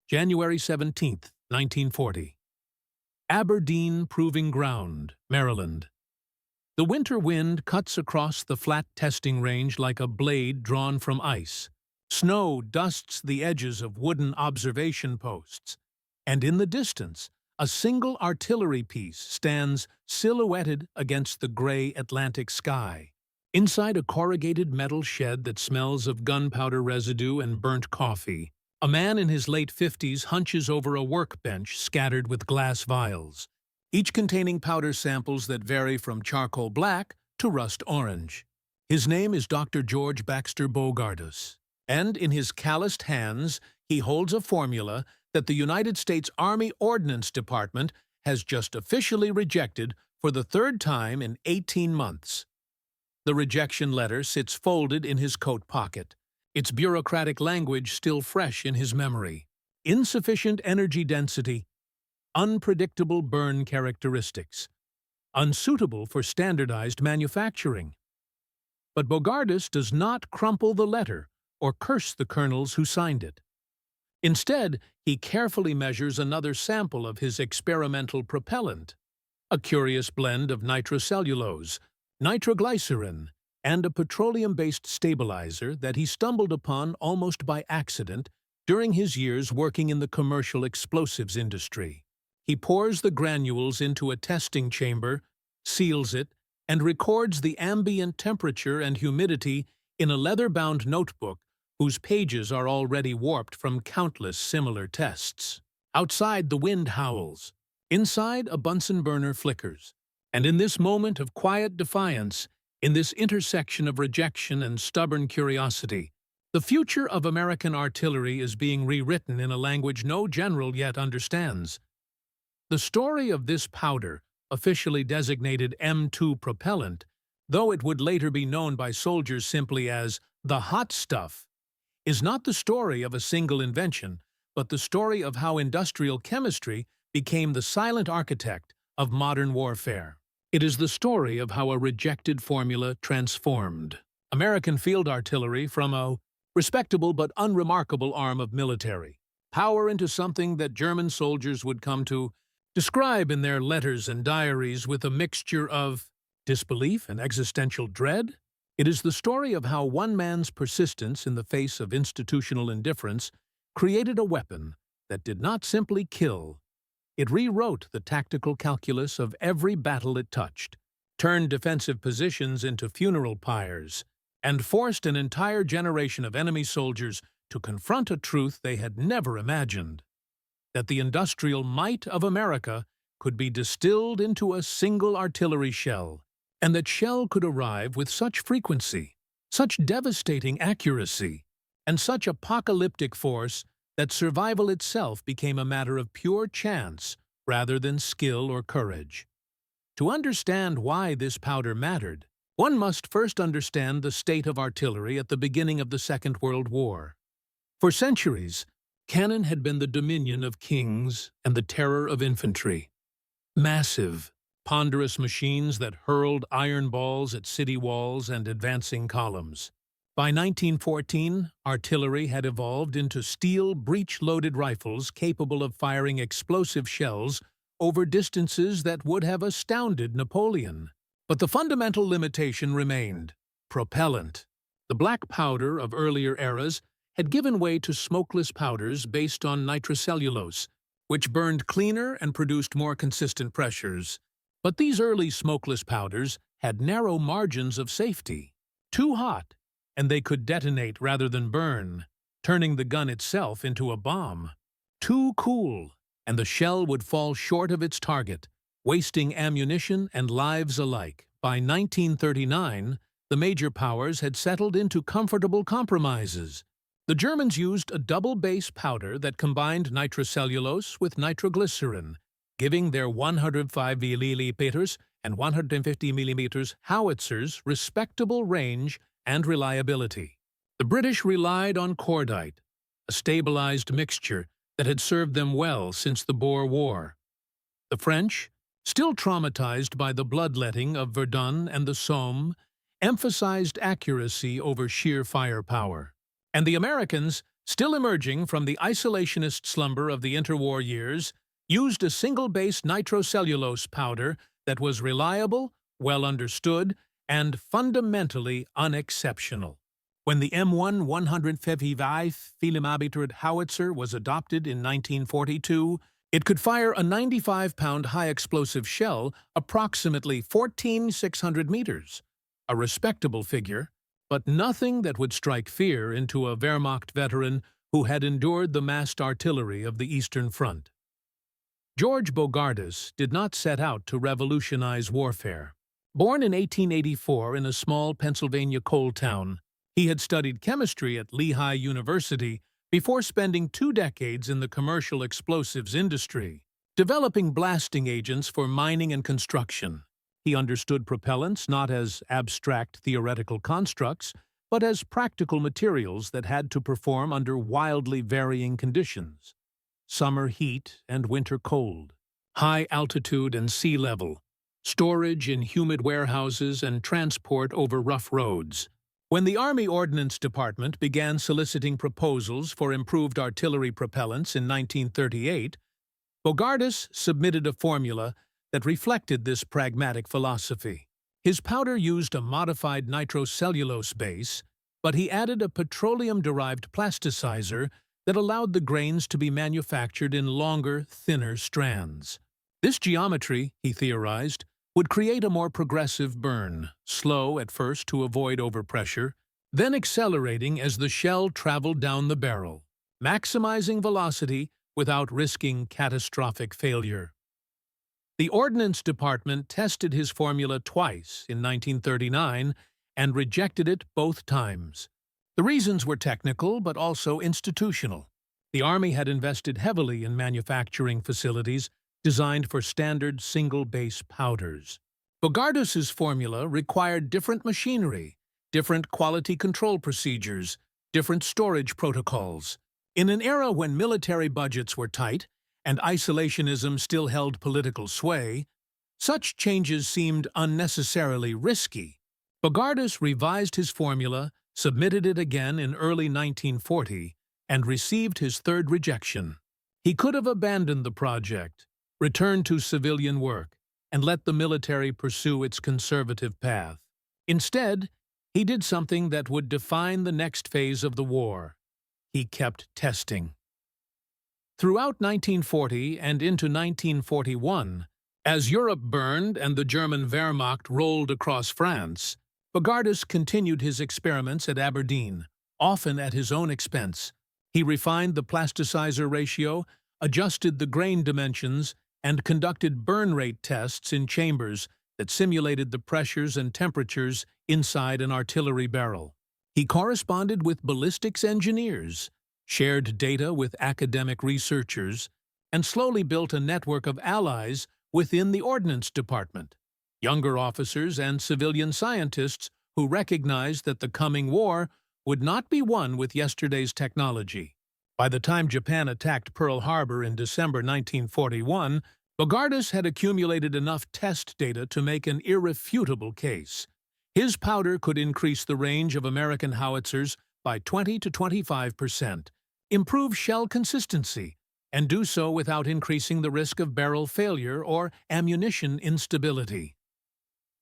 January 17, 1940. Aberdeen Proving Ground, Maryland. The winter wind cuts across the flat testing range like a blade drawn from ice. Snow dusts the edges of wooden observation posts, and in the distance, a single artillery piece stands silhouetted against the gray Atlantic sky. Inside a corrugated metal shed that smells of gunpowder residue and burnt coffee, a man in his late 50s hunches over a workbench scattered with glass vials, each containing powder samples that vary from charcoal black to rust orange. His name is Dr. George Baxter Bogardus, and in his calloused hands he holds a formula that the United States Army Ordnance Department has just officially rejected for the third time in 18 months. The rejection letter sits folded in his coat pocket, its bureaucratic language still fresh in his memory. Insufficient energy density, unpredictable burn characteristics, unsuitable for standardized manufacturing. But Bogardus does not crumple the letter or curse the colonels who signed it. Instead, he carefully measures another sample of his experimental propellant, a curious blend of nitrocellulose, nitroglycerin, and a petroleum-based stabilizer that he stumbled upon almost by accident during his years working in the commercial explosives industry. He pours the granules into a testing chamber, seals it, and records the ambient temperature and humidity in a leather-bound notebook whose pages are already warped from countless similar tests. Outside, the wind howls. Inside, a Bunsen burner flickers. And in this moment of quiet defiance, in this intersection of rejection and stubborn curiosity, the future of American artillery is being rewritten in a language no general yet understands. The story of this powder, officially designated M2 propellant, though it would later be known by soldiers simply as the hot stuff, is not the story of a single invention, but the story of how industrial chemistry became the silent architect of modern warfare. It is the story of how a rejected formula transformed American field artillery from a respectable but unremarkable arm of military power into something that German soldiers would come to describe in their letters and diaries with a mixture of disbelief and existential dread. It is the story of how one man's persistence in the face of institutional indifference created a weapon that did not simply kill. It rewrote the tactical calculus of every battle it touched, turned defensive positions into funeral pyres, and forced an entire generation of enemy soldiers to confront a truth they had never imagined: that the industrial might of America could be distilled into a single artillery shell, and that shell could arrive with such frequency, such devastating accuracy, and such apocalyptic force that survival itself became a matter of pure chance rather than skill or courage. To understand why this powder mattered, one must first understand the state of artillery at the beginning of the Second World War. For centuries, cannon had been the dominion of kings and the terror of infantry. Massive, ponderous machines that hurled iron balls at city walls and advancing columns. By 1914, artillery had evolved into steel breech-loaded rifles capable of firing explosive shells over distances that would have astounded Napoleon. But the fundamental limitation remained: propellant. The black powder of earlier eras had given way to smokeless powders based on nitrocellulose, which burned cleaner and produced more consistent pressures. But these early smokeless powders had narrow margins of safety. Too hot, and they could detonate rather than burn, turning the gun itself into a bomb. Too cool, and the shell would fall short of its target, wasting ammunition and lives alike. By 1939, the major powers had settled into comfortable compromises. The Germans used a double-base powder that combined nitrocellulose with nitroglycerin, giving their 105 mm and 150 mm howitzers respectable range and reliability. The British relied on cordite, a stabilized mixture that had served them well since the Boer War. The French, still traumatized by the bloodletting of Verdun and the Somme, emphasized accuracy over sheer firepower. And the Americans, still emerging from the isolationist slumber of the interwar years, used a single-base nitrocellulose powder that was reliable, well understood, and fundamentally unexceptional. When the M1 155 mm howitzer was adopted in 1942, it could fire a 95-pound high-explosive shell approximately 14,600 meters, a respectable figure, but nothing that would strike fear into a Wehrmacht veteran who had endured the massed artillery of the Eastern Front. George Bogardus did not set out to revolutionize warfare. Born in 1884 in a small Pennsylvania coal town, he had studied chemistry at Lehigh University before spending 2 decades in the commercial explosives industry, developing blasting agents for mining and construction. He understood propellants not as abstract theoretical constructs, but as practical materials that had to perform under wildly varying conditions: summer heat and winter cold, high altitude and sea level, storage in humid warehouses, and transport over rough roads. When the Army Ordnance Department began soliciting proposals for improved artillery propellants in 1938, Bogardus submitted a formula that reflected this pragmatic philosophy. His powder used a modified nitrocellulose base, but he added a petroleum-derived plasticizer that allowed the grains to be manufactured in longer, thinner strands. This geometry, he theorized, would create a more progressive burn, slow at first to avoid overpressure, then accelerating as the shell traveled down the barrel, maximizing velocity without risking catastrophic failure. The Ordnance Department tested his formula twice in 1939 and rejected it both times. The reasons were technical but also institutional. The Army had invested heavily in manufacturing facilities designed for standard single-base powders. Bogardus's formula required different machinery, different quality control procedures, different storage protocols. In an era when military budgets were tight and isolationism still held political sway, such changes seemed unnecessarily risky. Bogardus revised his formula, submitted it again in early 1940, and received his third rejection. He could have abandoned the project, returned to civilian work, and let the military pursue its conservative path. Instead, he did something that would define the next phase of the war. He kept testing. Throughout 1940 and into 1941, as Europe burned and the German Wehrmacht rolled across France, Bogardus continued his experiments at Aberdeen, often at his own expense. He refined the plasticizer ratio, adjusted the grain dimensions, and conducted burn rate tests in chambers that simulated the pressures and temperatures inside an artillery barrel. He corresponded with ballistics engineers, shared data with academic researchers, and slowly built a network of allies within the Ordnance Department, younger officers and civilian scientists who recognized that the coming war would not be won with yesterday's technology. By the time Japan attacked Pearl Harbor in December 1941, Bogardus had accumulated enough test data to make an irrefutable case. His powder could increase the range of American howitzers by 20 to 25%, improve shell consistency, and do so without increasing the risk of barrel failure or ammunition instability.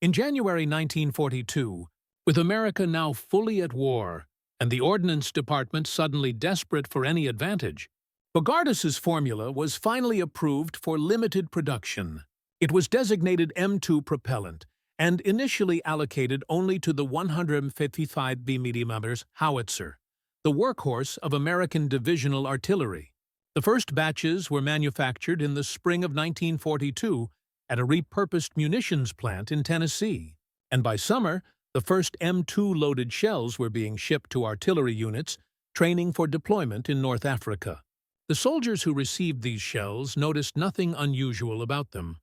In January 1942, with America now fully at war, and the Ordnance Department suddenly desperate for any advantage, Bogardus's formula was finally approved for limited production. It was designated M2 propellant and initially allocated only to the 155 mm howitzer, the workhorse of American divisional artillery. The first batches were manufactured in the spring of 1942 at a repurposed munitions plant in Tennessee, and by summer, the first M2 loaded shells were being shipped to artillery units training for deployment in North Africa. The soldiers who received these shells noticed nothing unusual about them.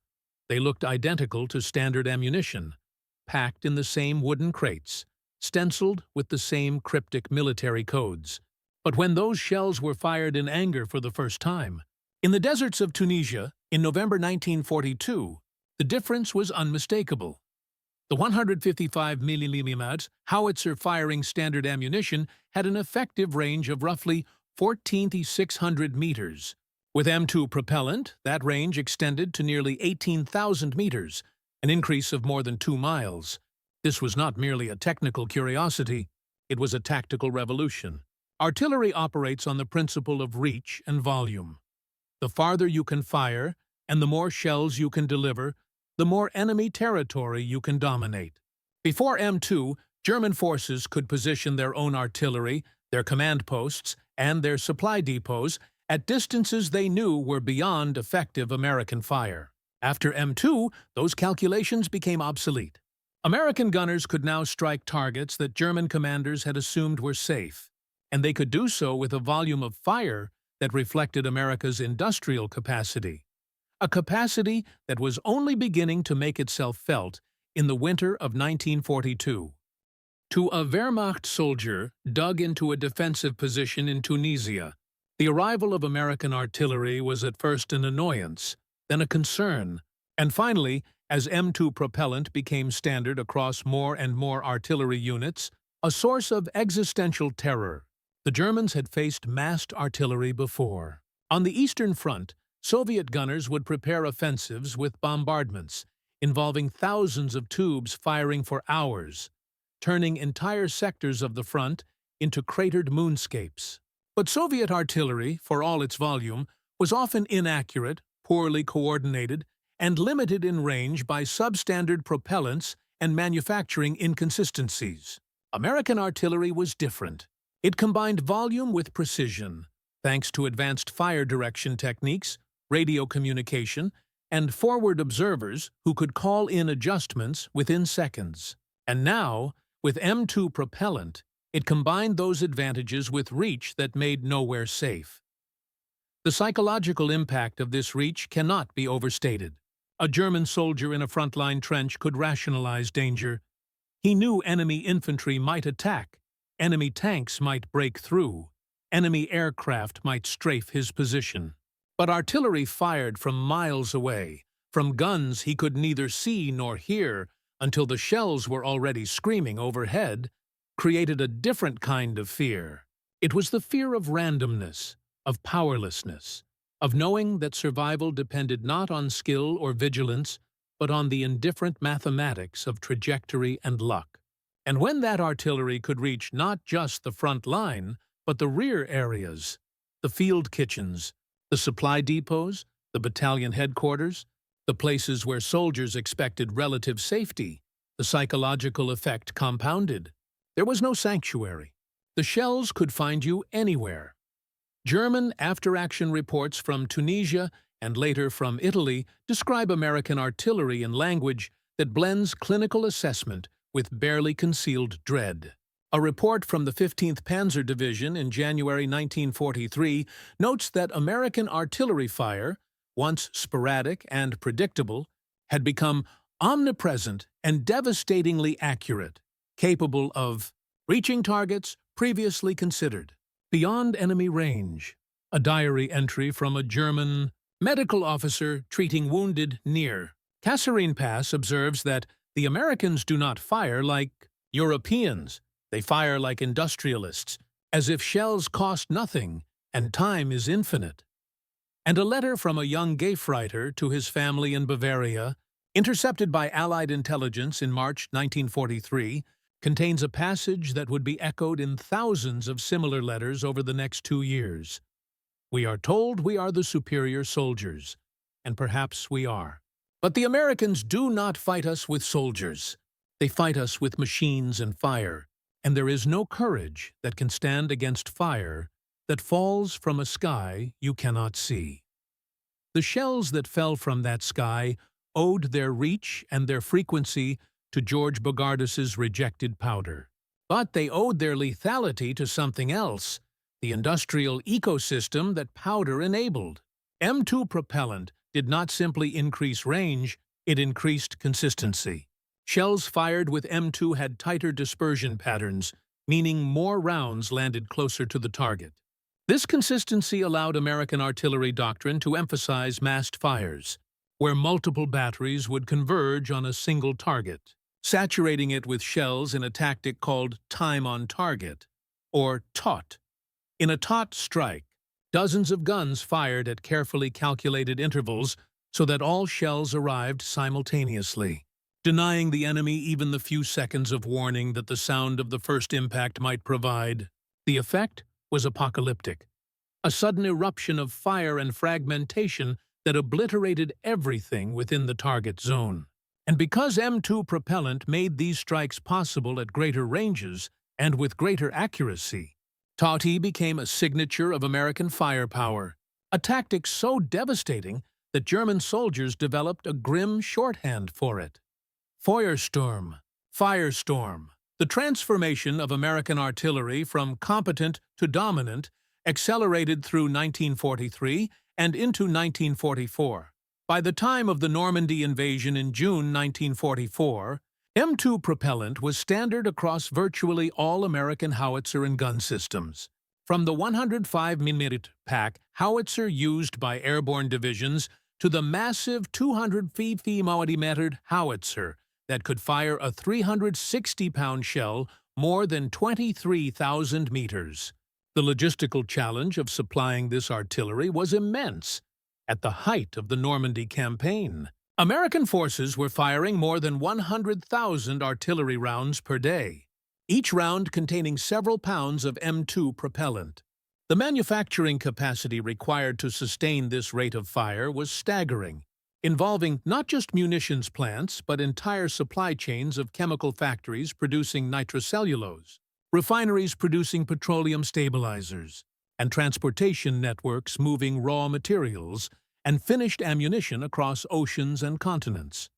They looked identical to standard ammunition, packed in the same wooden crates, stenciled with the same cryptic military codes. But when those shells were fired in anger for the first time, in the deserts of Tunisia, in November 1942, the difference was unmistakable. The 155 mm howitzer firing standard ammunition had an effective range of roughly 14,600 meters. With M2 propellant, that range extended to nearly 18,000 meters, an increase of more than 2 miles. This was not merely a technical curiosity, it was a tactical revolution. Artillery operates on the principle of reach and volume. The farther you can fire, and the more shells you can deliver, the more enemy territory you can dominate. Before M2, German forces could position their own artillery, their command posts, and their supply depots at distances they knew were beyond effective American fire. After M2, those calculations became obsolete. American gunners could now strike targets that German commanders had assumed were safe, and they could do so with a volume of fire that reflected America's industrial capacity, a capacity that was only beginning to make itself felt in the winter of 1942. To a Wehrmacht soldier dug into a defensive position in Tunisia, the arrival of American artillery was at first an annoyance, then a concern, and finally, as M2 propellant became standard across more and more artillery units, a source of existential terror. The Germans had faced massed artillery before. On the Eastern Front, Soviet gunners would prepare offensives with bombardments, involving thousands of tubes firing for hours, turning entire sectors of the front into cratered moonscapes. But Soviet artillery, for all its volume, was often inaccurate, poorly coordinated, and limited in range by substandard propellants and manufacturing inconsistencies. American artillery was different. It combined volume with precision, thanks to advanced fire direction techniques, radio communication, and forward observers who could call in adjustments within seconds. And now, with M2 propellant, it combined those advantages with reach that made nowhere safe. The psychological impact of this reach cannot be overstated. A German soldier in a frontline trench could rationalize danger. He knew enemy infantry might attack, enemy tanks might break through, enemy aircraft might strafe his position. But artillery fired from miles away, from guns he could neither see nor hear until the shells were already screaming overhead, created a different kind of fear. It was the fear of randomness, of powerlessness, of knowing that survival depended not on skill or vigilance, but on the indifferent mathematics of trajectory and luck. And when that artillery could reach not just the front line, but the rear areas, the field kitchens, the supply depots, the battalion headquarters, the places where soldiers expected relative safety, the psychological effect compounded. There was no sanctuary. The shells could find you anywhere. German after-action reports from Tunisia and later from Italy describe American artillery in language that blends clinical assessment with barely concealed dread. A report from the 15th Panzer Division in January 1943 notes that American artillery fire, once sporadic and predictable, had become omnipresent and devastatingly accurate, capable of reaching targets previously considered beyond enemy range. A diary entry from a German medical officer treating wounded near Kasserine Pass observes that the Americans do not fire like Europeans. They fire like industrialists, as if shells cost nothing and time is infinite. And a letter from a young Gefreiter to his family in Bavaria, intercepted by Allied intelligence in March 1943, contains a passage that would be echoed in thousands of similar letters over the next 2 years. We are told we are the superior soldiers, and perhaps we are. But the Americans do not fight us with soldiers. They fight us with machines and fire, and there is no courage that can stand against fire that falls from a sky you cannot see. The shells that fell from that sky owed their reach and their frequency to George Bogardus's rejected powder. But they owed their lethality to something else, the industrial ecosystem that powder enabled. M2 propellant did not simply increase range, it increased consistency. Shells fired with M2 had tighter dispersion patterns, meaning more rounds landed closer to the target. This consistency allowed American artillery doctrine to emphasize massed fires, where multiple batteries would converge on a single target, saturating it with shells in a tactic called time on target, or TOT. In a taut strike, dozens of guns fired at carefully calculated intervals so that all shells arrived simultaneously, denying the enemy even the few seconds of warning that the sound of the first impact might provide. The effect was apocalyptic. A sudden eruption of fire and fragmentation that obliterated everything within the target zone. And because M2 propellant made these strikes possible at greater ranges and with greater accuracy, TOTI became a signature of American firepower, a tactic so devastating that German soldiers developed a grim shorthand for it. Firestorm. The transformation of American artillery from competent to dominant accelerated through 1943 and into 1944. By the time of the Normandy invasion in June 1944, M2 propellant was standard across virtually all American howitzer and gun systems. From the 105mm pack howitzer used by airborne divisions to the massive 250mm howitzer that could fire a 360-pound shell more than 23,000 meters. The logistical challenge of supplying this artillery was immense. At the height of the Normandy campaign, American forces were firing more than 100,000 artillery rounds per day, each round containing several pounds of M2 propellant. The manufacturing capacity required to sustain this rate of fire was staggering, involving not just munitions plants but entire supply chains of chemical factories producing nitrocellulose, refineries producing petroleum stabilizers, and transportation networks moving raw materials and finished ammunition across oceans and continents.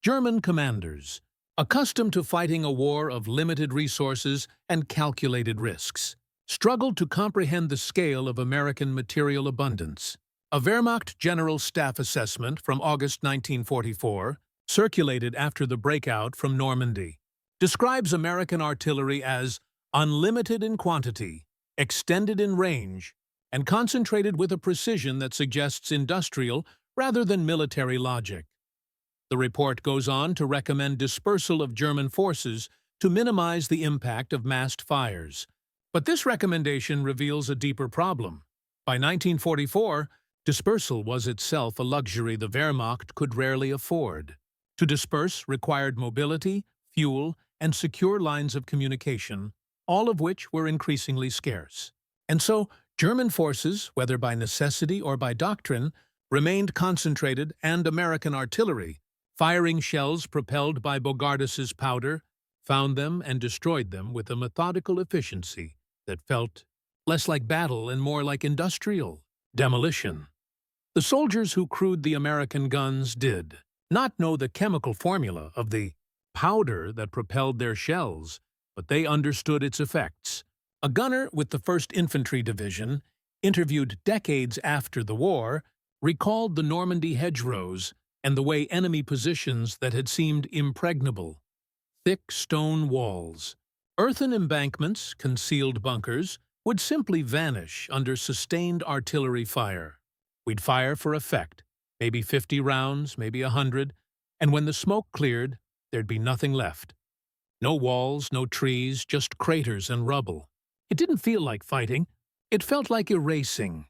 German commanders, accustomed to fighting a war of limited resources and calculated risks, struggled to comprehend the scale of American material abundance. A Wehrmacht General Staff assessment from August 1944, circulated after the breakout from Normandy, describes American artillery as unlimited in quantity, extended in range, and concentrated with a precision that suggests industrial rather than military logic. The report goes on to recommend dispersal of German forces to minimize the impact of massed fires. But this recommendation reveals a deeper problem. By 1944, dispersal was itself a luxury the Wehrmacht could rarely afford. To disperse required mobility, fuel, and secure lines of communication, all of which were increasingly scarce. And so, German forces, whether by necessity or by doctrine, remained concentrated, and American artillery, firing shells propelled by Bogardus's powder, found them and destroyed them with a methodical efficiency that felt less like battle and more like industrial demolition. The soldiers who crewed the American guns did not know the chemical formula of the powder that propelled their shells, but they understood its effects. A gunner with the 1st Infantry Division, interviewed decades after the war, recalled the Normandy hedgerows and the way enemy positions that had seemed impregnable. Thick stone walls, earthen embankments, concealed bunkers, would simply vanish under sustained artillery fire. We'd fire for effect, maybe 50 rounds, maybe 100, and when the smoke cleared, there'd be nothing left. No walls, no trees, just craters and rubble. It didn't feel like fighting. It felt like erasing.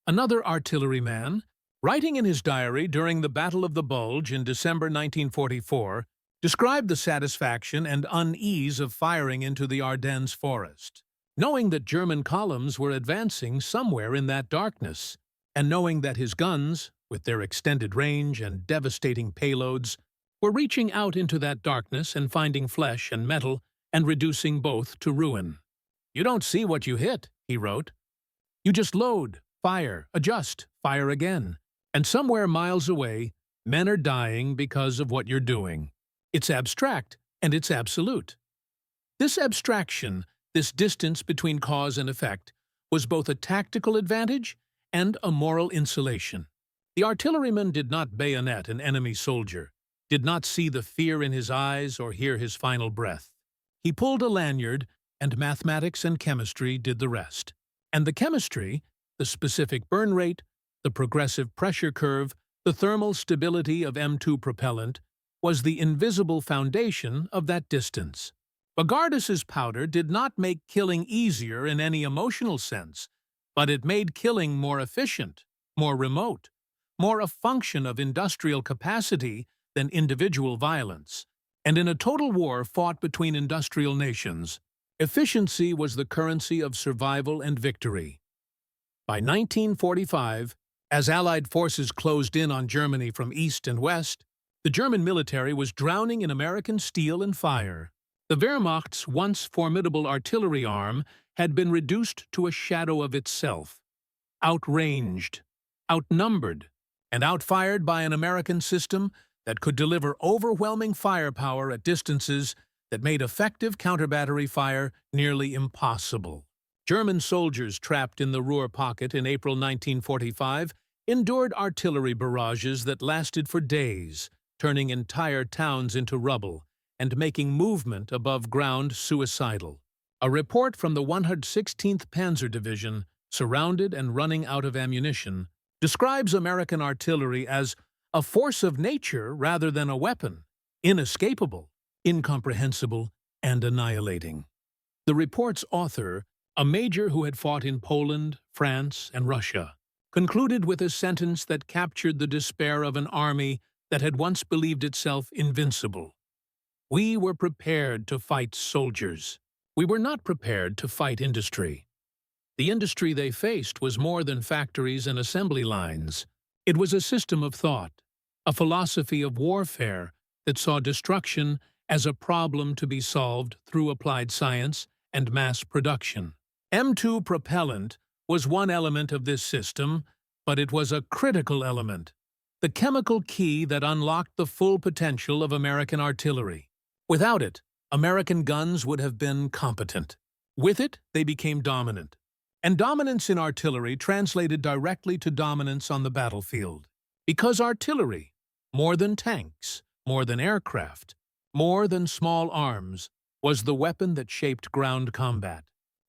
Another artilleryman, writing in his diary during the Battle of the Bulge in December 1944, described the satisfaction and unease of firing into the Ardennes forest, knowing that German columns were advancing somewhere in that darkness, and knowing that his guns, with their extended range and devastating payloads, were reaching out into that darkness and finding flesh and metal and reducing both to ruin. "You don't see what you hit," he wrote. "You just load, fire, adjust, fire again. And somewhere miles away, men are dying because of what you're doing. It's abstract, and it's absolute." This abstraction, this distance between cause and effect, was both a tactical advantage and a moral insulation. The artilleryman did not bayonet an enemy soldier, did not see the fear in his eyes or hear his final breath. He pulled a lanyard, and mathematics and chemistry did the rest. And the chemistry, the specific burn rate, the progressive pressure curve, the thermal stability of M2 propellant, was the invisible foundation of that distance. Bogardus's powder did not make killing easier in any emotional sense, but it made killing more efficient, more remote, more a function of industrial capacity than individual violence. And in a total war fought between industrial nations, efficiency was the currency of survival and victory. By 1945, as Allied forces closed in on Germany from east and west, the German military was drowning in American steel and fire. The Wehrmacht's once formidable artillery arm had been reduced to a shadow of itself, outranged, outnumbered, and outfired by an American system that could deliver overwhelming firepower at distances that made effective counter-battery fire nearly impossible. German soldiers trapped in the Ruhr pocket in April 1945 endured artillery barrages that lasted for days, turning entire towns into rubble and making movement above ground suicidal. A report from the 116th Panzer Division, surrounded and running out of ammunition, describes American artillery as a force of nature rather than a weapon, inescapable, incomprehensible, and annihilating. The report's author, a major who had fought in Poland, France, and Russia, concluded with a sentence that captured the despair of an army that had once believed itself invincible. We were prepared to fight soldiers. We were not prepared to fight industry. The industry they faced was more than factories and assembly lines. It was a system of thought, a philosophy of warfare that saw destruction as a problem to be solved through applied science and mass production. M2 propellant was one element of this system, but it was a critical element, the chemical key that unlocked the full potential of American artillery. Without it, American guns would have been competent. With it, they became dominant. And dominance in artillery translated directly to dominance on the battlefield. Because artillery, more than tanks, more than aircraft, more than small arms, was the weapon that shaped ground combat,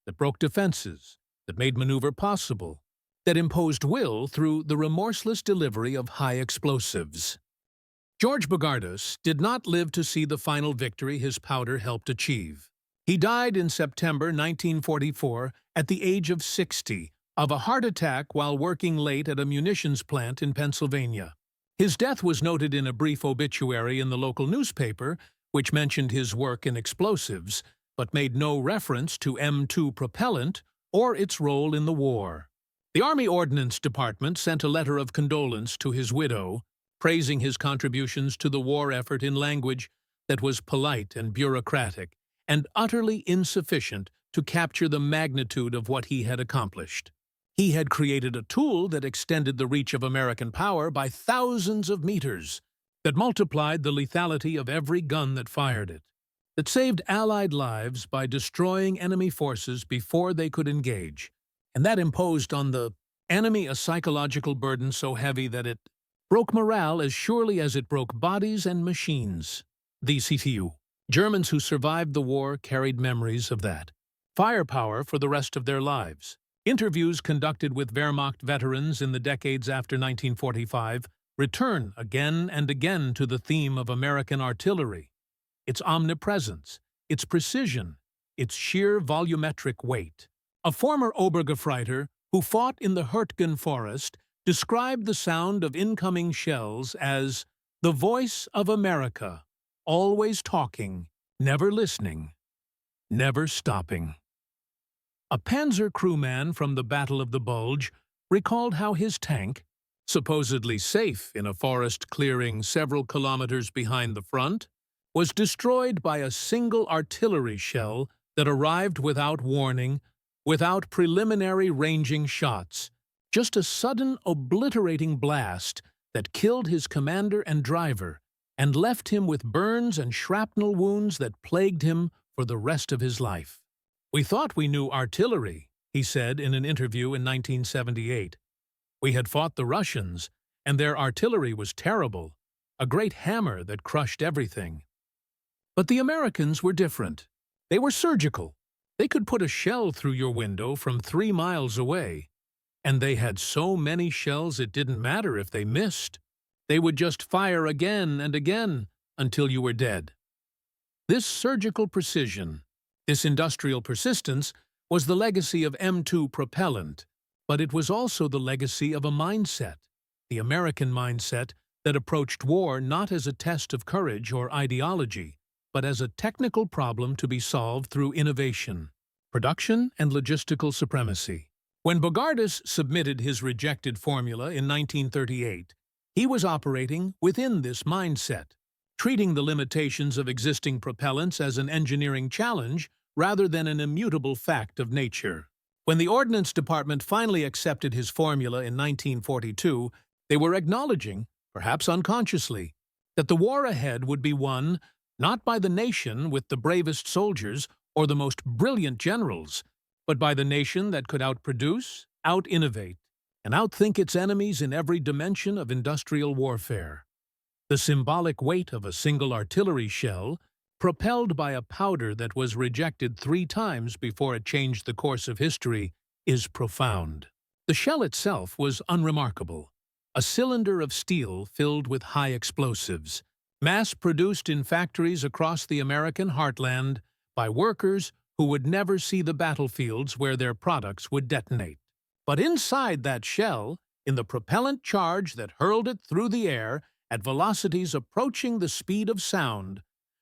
that broke defenses, that made maneuver possible, that imposed will through the remorseless delivery of high explosives. George Bogardus did not live to see the final victory his powder helped achieve. He died in September 1944 at the age of 60 of a heart attack while working late at a munitions plant in Pennsylvania. His death was noted in a brief obituary in the local newspaper, which mentioned his work in explosives, but made no reference to M2 propellant or its role in the war. The Army Ordnance Department sent a letter of condolence to his widow, praising his contributions to the war effort in language that was polite and bureaucratic, and utterly insufficient to capture the magnitude of what he had accomplished. He had created a tool that extended the reach of American power by thousands of meters, that multiplied the lethality of every gun that fired it, that saved Allied lives by destroying enemy forces before they could engage, and that imposed on the enemy a psychological burden so heavy that it broke morale as surely as it broke bodies and machines. The CTU. Germans who survived the war carried memories of that. Firepower for the rest of their lives. Interviews conducted with Wehrmacht veterans in the decades after 1945 return again and again to the theme of American artillery, its omnipresence, its precision, its sheer volumetric weight. A former Obergefreiter who fought in the Hurtgen forest described the sound of incoming shells as the voice of America, always talking, never listening, never stopping. A Panzer crewman from the Battle of the Bulge recalled how his tank, supposedly safe in a forest clearing several kilometers behind the front, was destroyed by a single artillery shell that arrived without warning, without preliminary ranging shots, just a sudden obliterating blast that killed his commander and driver and left him with burns and shrapnel wounds that plagued him for the rest of his life. "We thought we knew artillery," he said in an interview in 1978. "We had fought the Russians, and their artillery was terrible, a great hammer that crushed everything. But the Americans were different. They were surgical. They could put a shell through your window from 3 miles away. And they had so many shells it didn't matter if they missed. They would just fire again and again until you were dead." This surgical precision, this industrial persistence, was the legacy of M2 propellant, but it was also the legacy of a mindset, the American mindset that approached war not as a test of courage or ideology, but as a technical problem to be solved through innovation, production, and logistical supremacy. When Bogardus submitted his rejected formula in 1938, he was operating within this mindset, treating the limitations of existing propellants as an engineering challenge rather than an immutable fact of nature. When the Ordnance Department finally accepted his formula in 1942, they were acknowledging, perhaps unconsciously, that the war ahead would be won not by the nation with the bravest soldiers or the most brilliant generals, but by the nation that could outproduce, out-innovate, and outthink its enemies in every dimension of industrial warfare. The symbolic weight of a single artillery shell, propelled by a powder that was rejected 3 times before it changed the course of history, is profound. The shell itself was unremarkable, a cylinder of steel filled with high explosives, mass-produced in factories across the American heartland by workers who would never see the battlefields where their products would detonate. But inside that shell, in the propellant charge that hurled it through the air at velocities approaching the speed of sound,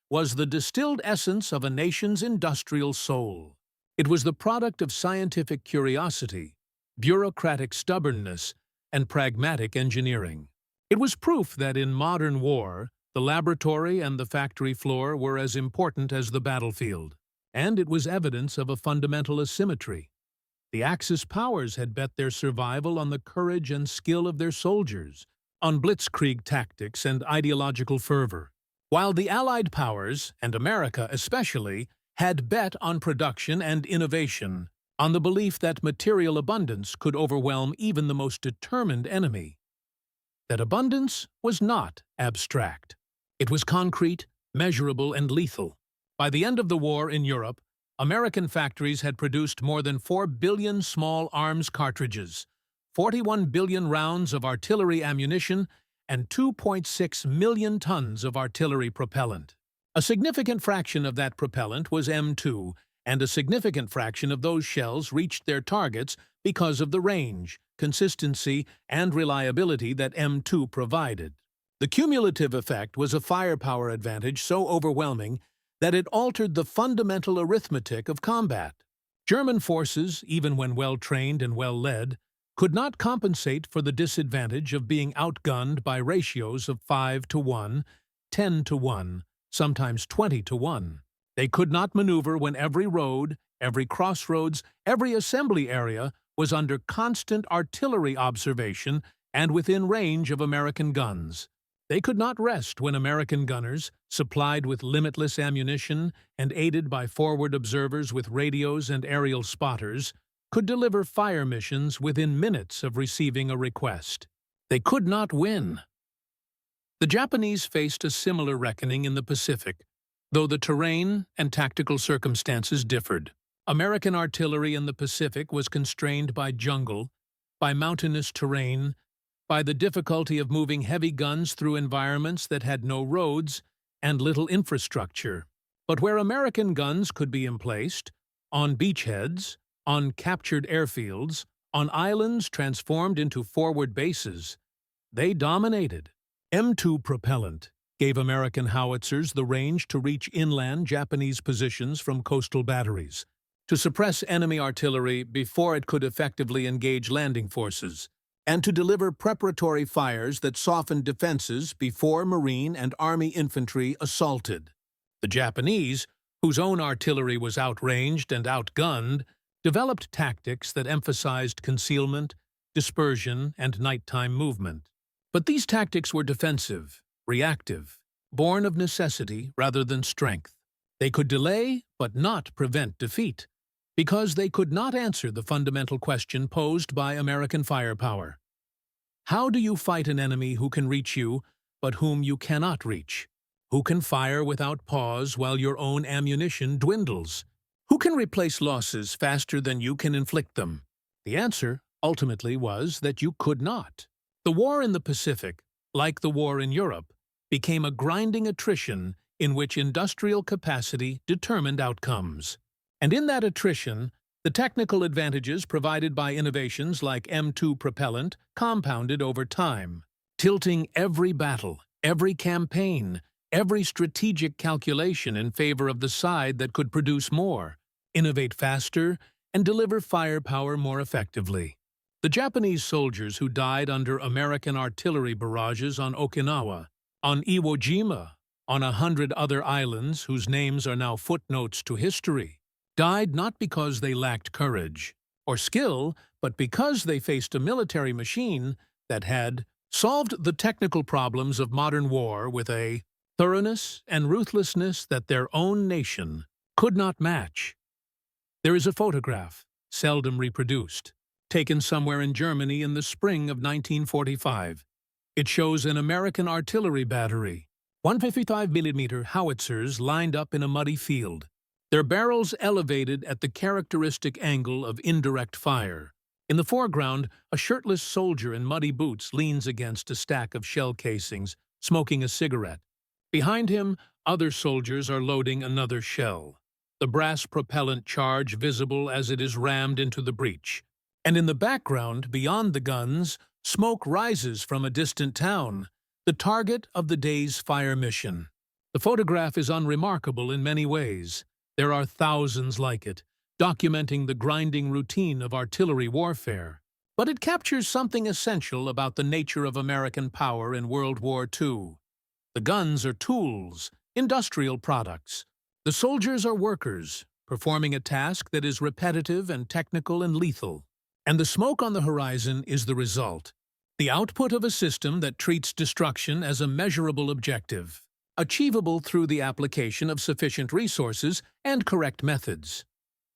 was the distilled essence of a nation's industrial soul. It was the product of scientific curiosity, bureaucratic stubbornness, and pragmatic engineering. It was proof that in modern war, the laboratory and the factory floor were as important as the battlefield, and it was evidence of a fundamental asymmetry. The Axis powers had bet their survival on the courage and skill of their soldiers, on blitzkrieg tactics and ideological fervor, while the Allied powers, and America especially, had bet on production and innovation, on the belief that material abundance could overwhelm even the most determined enemy. That abundance was not abstract. It was concrete, measurable, and lethal. By the end of the war in Europe, American factories had produced more than 4 billion small arms cartridges, 41 billion rounds of artillery ammunition, and 2.6 million tons of artillery propellant. A significant fraction of that propellant was M2, and a significant fraction of those shells reached their targets because of the range, consistency, and reliability that M2 provided. The cumulative effect was a firepower advantage so overwhelming that it altered the fundamental arithmetic of combat. German forces, even when well-trained and well-led, could not compensate for the disadvantage of being outgunned by ratios of 5 to 1, 10 to 1, sometimes 20 to 1. They could not maneuver when every road, every crossroads, every assembly area was under constant artillery observation and within range of American guns. They could not rest when American gunners, supplied with limitless ammunition and aided by forward observers with radios and aerial spotters, could deliver fire missions within minutes of receiving a request. They could not win. The Japanese faced a similar reckoning in the Pacific, though the terrain and tactical circumstances differed. American artillery in the Pacific was constrained by jungle, by mountainous terrain, by the difficulty of moving heavy guns through environments that had no roads and little infrastructure. But where American guns could be emplaced, on beachheads, on captured airfields, on islands transformed into forward bases, they dominated. M2 propellant gave American howitzers the range to reach inland Japanese positions from coastal batteries, to suppress enemy artillery before it could effectively engage landing forces, and to deliver preparatory fires that softened defenses before Marine and Army infantry assaulted. The Japanese, whose own artillery was outranged and outgunned, developed tactics that emphasized concealment, dispersion, and nighttime movement. But these tactics were defensive, reactive, born of necessity rather than strength. They could delay but not prevent defeat, because they could not answer the fundamental question posed by American firepower. How do you fight an enemy who can reach you, but whom you cannot reach? Who can fire without pause while your own ammunition dwindles? Who can replace losses faster than you can inflict them? The answer, ultimately, was that you could not. The war in the Pacific, like the war in Europe, became a grinding attrition in which industrial capacity determined outcomes. And in that attrition, the technical advantages provided by innovations like M2 propellant compounded over time, tilting every battle, every campaign, every strategic calculation in favor of the side that could produce more, innovate faster, and deliver firepower more effectively. The Japanese soldiers who died under American artillery barrages on Okinawa, on Iwo Jima, on 100 other islands whose names are now footnotes to history, died not because they lacked courage or skill, but because they faced a military machine that had solved the technical problems of modern war with a thoroughness and ruthlessness that their own nation could not match. There is a photograph, seldom reproduced, taken somewhere in Germany in the spring of 1945. It shows an American artillery battery, 155mm howitzers lined up in a muddy field, their barrels elevated at the characteristic angle of indirect fire. In the foreground, a shirtless soldier in muddy boots leans against a stack of shell casings, smoking a cigarette. Behind him, other soldiers are loading another shell, the brass propellant charge visible as it is rammed into the breech. And in the background, beyond the guns, smoke rises from a distant town, the target of the day's fire mission. The photograph is unremarkable in many ways. There are thousands like it, documenting the grinding routine of artillery warfare. But it captures something essential about the nature of American power in World War II. The guns are tools, industrial products. The soldiers are workers, performing a task that is repetitive and technical and lethal. And the smoke on the horizon is the result, the output of a system that treats destruction as a measurable objective, achievable through the application of sufficient resources and correct methods.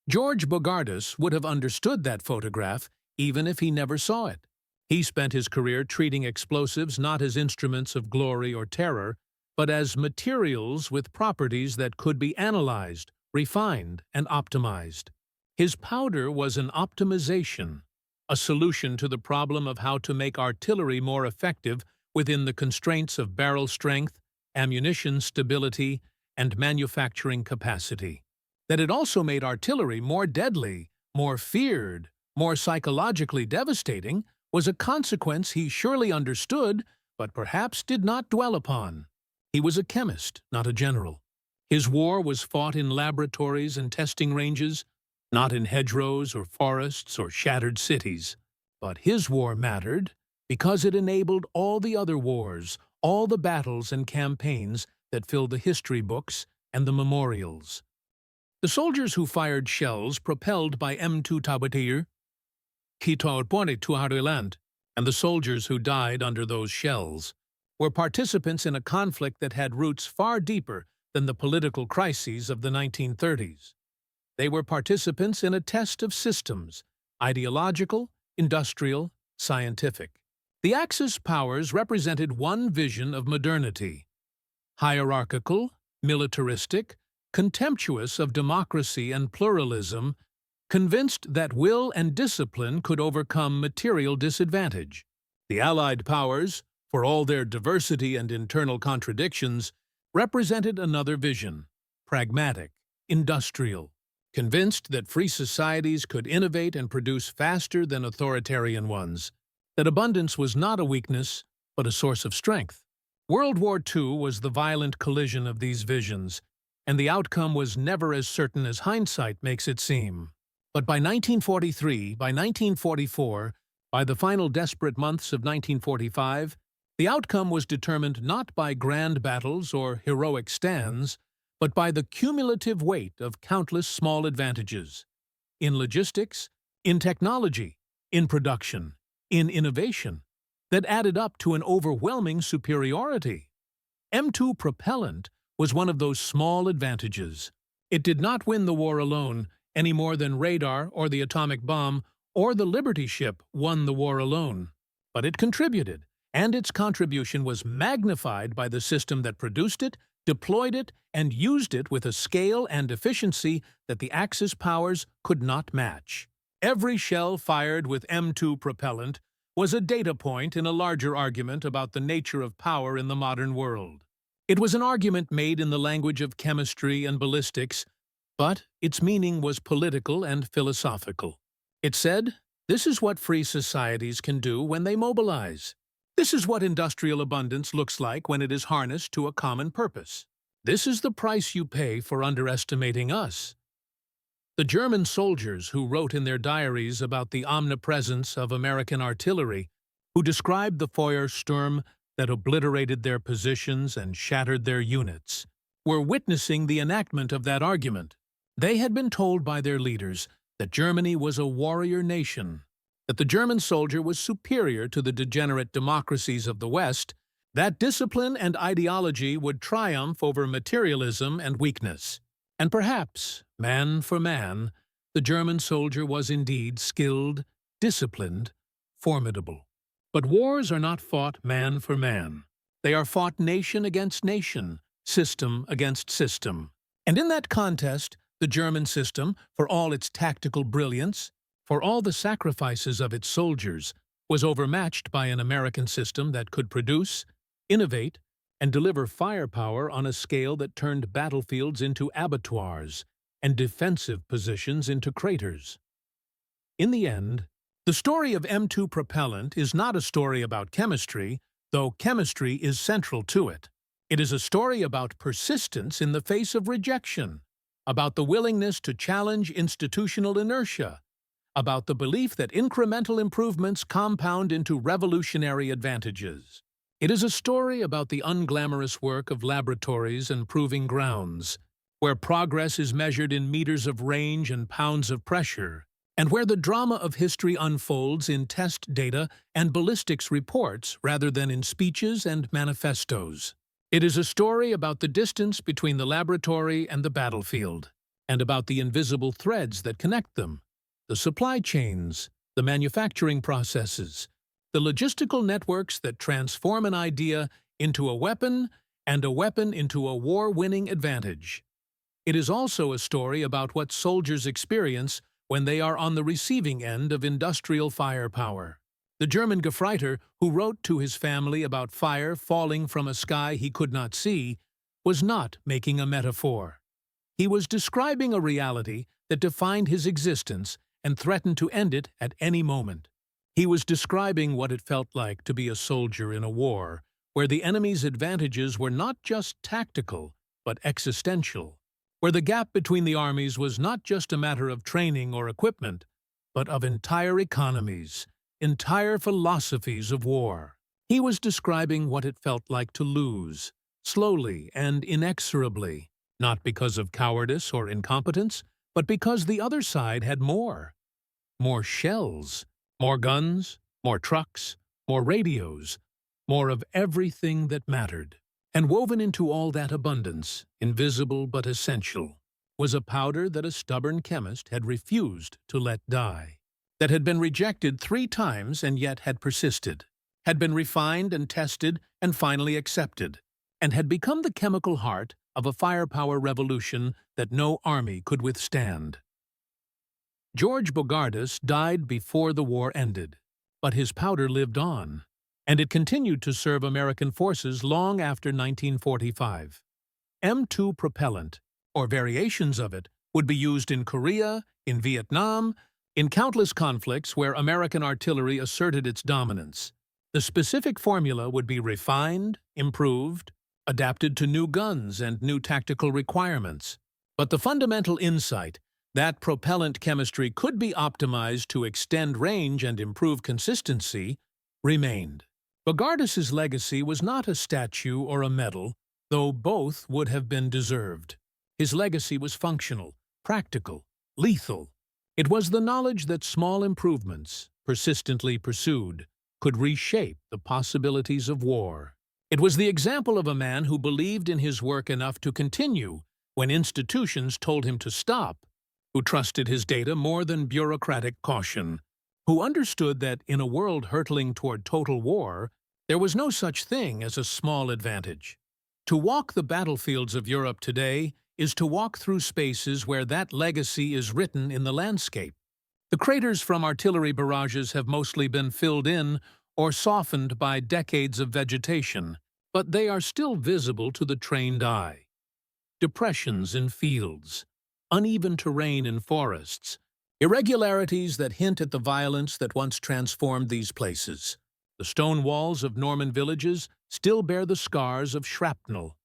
George Bogardus would have understood that photograph even if he never saw it. He spent his career treating explosives not as instruments of glory or terror, but as materials with properties that could be analyzed, refined, and optimized. His powder was an optimization, a solution to the problem of how to make artillery more effective within the constraints of barrel strength, ammunition stability, and manufacturing capacity. That it also made artillery more deadly, more feared, more psychologically devastating was a consequence he surely understood, but perhaps did not dwell upon. He was a chemist, not a general. His war was fought in laboratories and testing ranges, not in hedgerows or forests or shattered cities. But his war mattered because it enabled all the other wars, all the battles and campaigns that fill the history books and the memorials. The soldiers who fired shells propelled by M2 Tabatir, and the soldiers who died under those shells were participants in a conflict that had roots far deeper than the political crises of the 1930s. They were participants in a test of systems, ideological, industrial, scientific. The Axis powers represented one vision of modernity: hierarchical, militaristic, contemptuous of democracy and pluralism, convinced that will and discipline could overcome material disadvantage. The Allied powers, for all their diversity and internal contradictions, represented another vision: pragmatic, industrial, convinced that free societies could innovate and produce faster than authoritarian ones, that abundance was not a weakness, but a source of strength. World War II was the violent collision of these visions, and the outcome was never as certain as hindsight makes it seem. But by 1943, by 1944, by the final desperate months of 1945, the outcome was determined not by grand battles or heroic stands, but by the cumulative weight of countless small advantages in logistics, in technology, in production, in innovation, that added up to an overwhelming superiority. M2 propellant was one of those small advantages. It did not win the war alone, any more than radar or the atomic bomb or the Liberty ship won the war alone. But it contributed, and its contribution was magnified by the system that produced it, deployed it, and used it with a scale and efficiency that the Axis powers could not match. Every shell fired with M2 propellant was a data point in a larger argument about the nature of power in the modern world. It was an argument made in the language of chemistry and ballistics, but its meaning was political and philosophical. It said, "This is what free societies can do when they mobilize. This is what industrial abundance looks like when it is harnessed to a common purpose. This is the price you pay for underestimating us." The German soldiers who wrote in their diaries about the omnipresence of American artillery, who described the Firestorm that obliterated their positions and shattered their units, were witnessing the enactment of that argument. They had been told by their leaders that Germany was a warrior nation, that the German soldier was superior to the degenerate democracies of the West, that discipline and ideology would triumph over materialism and weakness. And perhaps, man for man, the German soldier was indeed skilled, disciplined, formidable. But wars are not fought man for man. They are fought nation against nation, system against system. And in that contest, the German system, for all its tactical brilliance, for all the sacrifices of its soldiers, was overmatched by an American system that could produce, innovate, and deliver firepower on a scale that turned battlefields into abattoirs and defensive positions into craters. In the end, the story of M2 propellant is not a story about chemistry, though chemistry is central to it. It is a story about persistence in the face of rejection, about the willingness to challenge institutional inertia, about the belief that incremental improvements compound into revolutionary advantages. It is a story about the unglamorous work of laboratories and proving grounds, where progress is measured in meters of range and pounds of pressure, and where the drama of history unfolds in test data and ballistics reports rather than in speeches and manifestos. It is a story about the distance between the laboratory and the battlefield, and about the invisible threads that connect them, the supply chains, the manufacturing processes, the logistical networks that transform an idea into a weapon and a weapon into a war-winning advantage. It is also a story about what soldiers experience when they are on the receiving end of industrial firepower. The German Gefreiter, who wrote to his family about fire falling from a sky he could not see, was not making a metaphor. He was describing a reality that defined his existence and threatened to end it at any moment. He was describing what it felt like to be a soldier in a war, where the enemy's advantages were not just tactical, but existential, where the gap between the armies was not just a matter of training or equipment, but of entire economies, entire philosophies of war. He was describing what it felt like to lose, slowly and inexorably, not because of cowardice or incompetence, but because the other side had more. More shells, more guns, more trucks, more radios, more of everything that mattered. And woven into all that abundance, invisible but essential, was a powder that a stubborn chemist had refused to let die, that had been rejected 3 times and yet had persisted, had been refined and tested and finally accepted, and had become the chemical heart of a firepower revolution that no army could withstand. George Bogardus died before the war ended, but his powder lived on, and it continued to serve American forces long after 1945. M2 propellant, or variations of it, would be used in Korea, in Vietnam, in countless conflicts where American artillery asserted its dominance. The specific formula would be refined, improved, adapted to new guns and new tactical requirements. But the fundamental insight, that propellant chemistry could be optimized to extend range and improve consistency, remained. Bogardus's legacy was not a statue or a medal, though both would have been deserved. His legacy was functional, practical, lethal. It was the knowledge that small improvements, persistently pursued, could reshape the possibilities of war. It was the example of a man who believed in his work enough to continue when institutions told him to stop, who trusted his data more than bureaucratic caution, who understood that in a world hurtling toward total war, there was no such thing as a small advantage. To walk the battlefields of Europe today is to walk through spaces where that legacy is written in the landscape. The craters from artillery barrages have mostly been filled in or softened by decades of vegetation, but they are still visible to the trained eye. Depressions in fields, uneven terrain in forests, irregularities that hint at the violence that once transformed these places. The stone walls of Norman villages still bear the scars of shrapnel,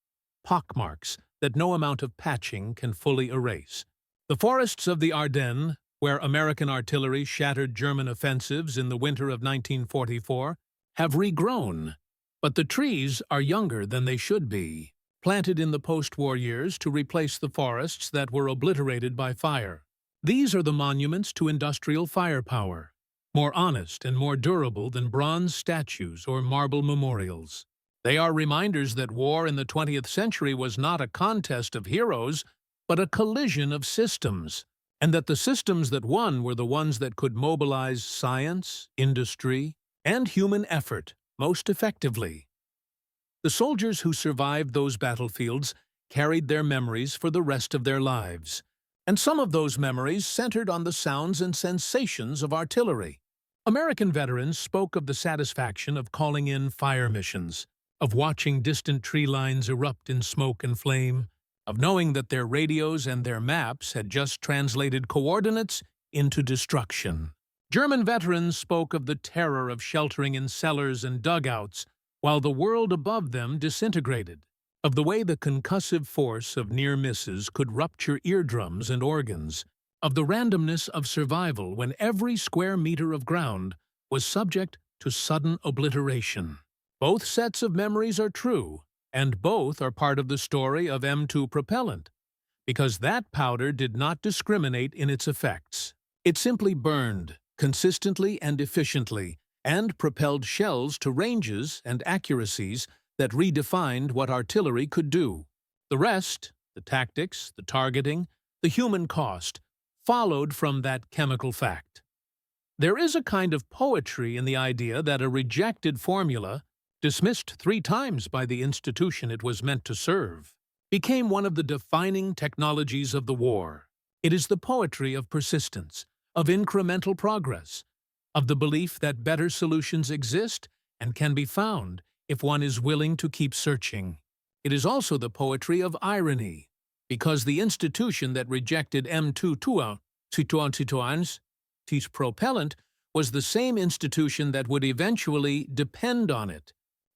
pockmarks that no amount of patching can fully erase. The forests of the Ardennes, where American artillery shattered German offensives in the winter of 1944, have regrown, but the trees are younger than they should be, planted in the post-war years to replace the forests that were obliterated by fire. These are the monuments to industrial firepower, more honest and more durable than bronze statues or marble memorials. They are reminders that war in the 20th century was not a contest of heroes, but a collision of systems, and that the systems that won were the ones that could mobilize science, industry, and human effort most effectively. The soldiers who survived those battlefields carried their memories for the rest of their lives, and some of those memories centered on the sounds and sensations of artillery. American veterans spoke of the satisfaction of calling in fire missions, of watching distant tree lines erupt in smoke and flame, of knowing that their radios and their maps had just translated coordinates into destruction. German veterans spoke of the terror of sheltering in cellars and dugouts while the world above them disintegrated, of the way the concussive force of near misses could rupture eardrums and organs, of the randomness of survival when every square meter of ground was subject to sudden obliteration. Both sets of memories are true, and both are part of the story of M2 propellant, because that powder did not discriminate in its effects. It simply burned, consistently and efficiently, and propelled shells to ranges and accuracies that redefined what artillery could do. The rest, the tactics, the targeting, the human cost, followed from that chemical fact. There is a kind of poetry in the idea that a rejected formula, dismissed 3 times by the institution it was meant to serve, became one of the defining technologies of the war. It is the poetry of persistence, of incremental progress, of the belief that better solutions exist and can be found if one is willing to keep searching. It is also the poetry of irony, because the institution that rejected M2 teach propellant was the same institution that would eventually depend on it,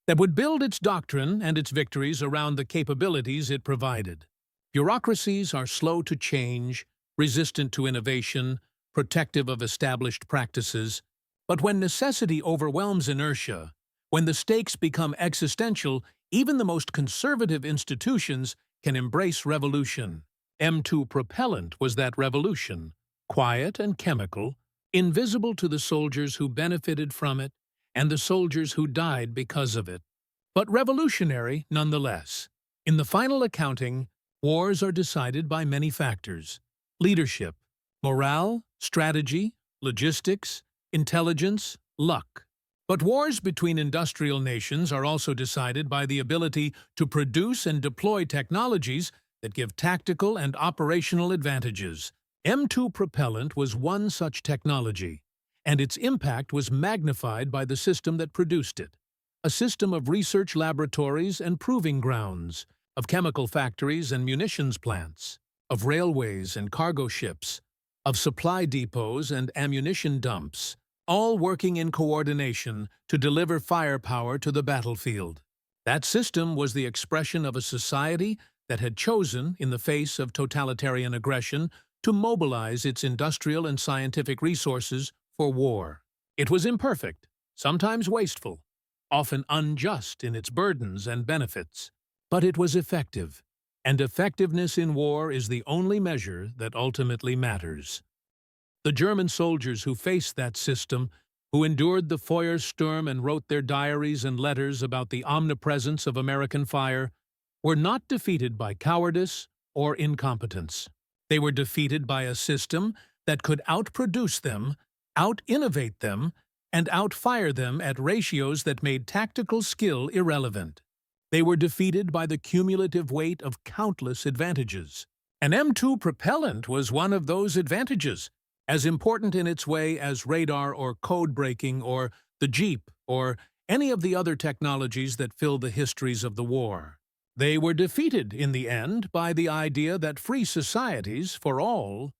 that would build its doctrine and its victories around the capabilities it provided. Bureaucracies are slow to change, resistant to innovation, protective of established practices, but when necessity overwhelms inertia, when the stakes become existential, even the most conservative institutions can embrace revolution. M2 propellant was that revolution, quiet and chemical, invisible to the soldiers who benefited from it and the soldiers who died because of it, but revolutionary nonetheless. In the final accounting, wars are decided by many factors: leadership, morale, strategy, logistics, intelligence, luck. But wars between industrial nations are also decided by the ability to produce and deploy technologies that give tactical and operational advantages. M2 propellant was one such technology, and its impact was magnified by the system that produced it, a system of research laboratories and proving grounds, of chemical factories and munitions plants, of railways and cargo ships, of supply depots and ammunition dumps, all working in coordination to deliver firepower to the battlefield. That system was the expression of a society that had chosen, in the face of totalitarian aggression, to mobilize its industrial and scientific resources for war. It was imperfect, sometimes wasteful, often unjust in its burdens and benefits, but it was effective, and effectiveness in war is the only measure that ultimately matters. The German soldiers who faced that system, who endured the Firestorm and wrote their diaries and letters about the omnipresence of American fire, were not defeated by cowardice or incompetence. They were defeated by a system that could outproduce them, out-innovate them, and outfire them at ratios that made tactical skill irrelevant. They were defeated by the cumulative weight of countless advantages. And M2 propellant was one of those advantages, as important in its way as radar or code breaking or the Jeep or any of the other technologies that fill the histories of the war. They were defeated in the end by the idea that free societies, for all,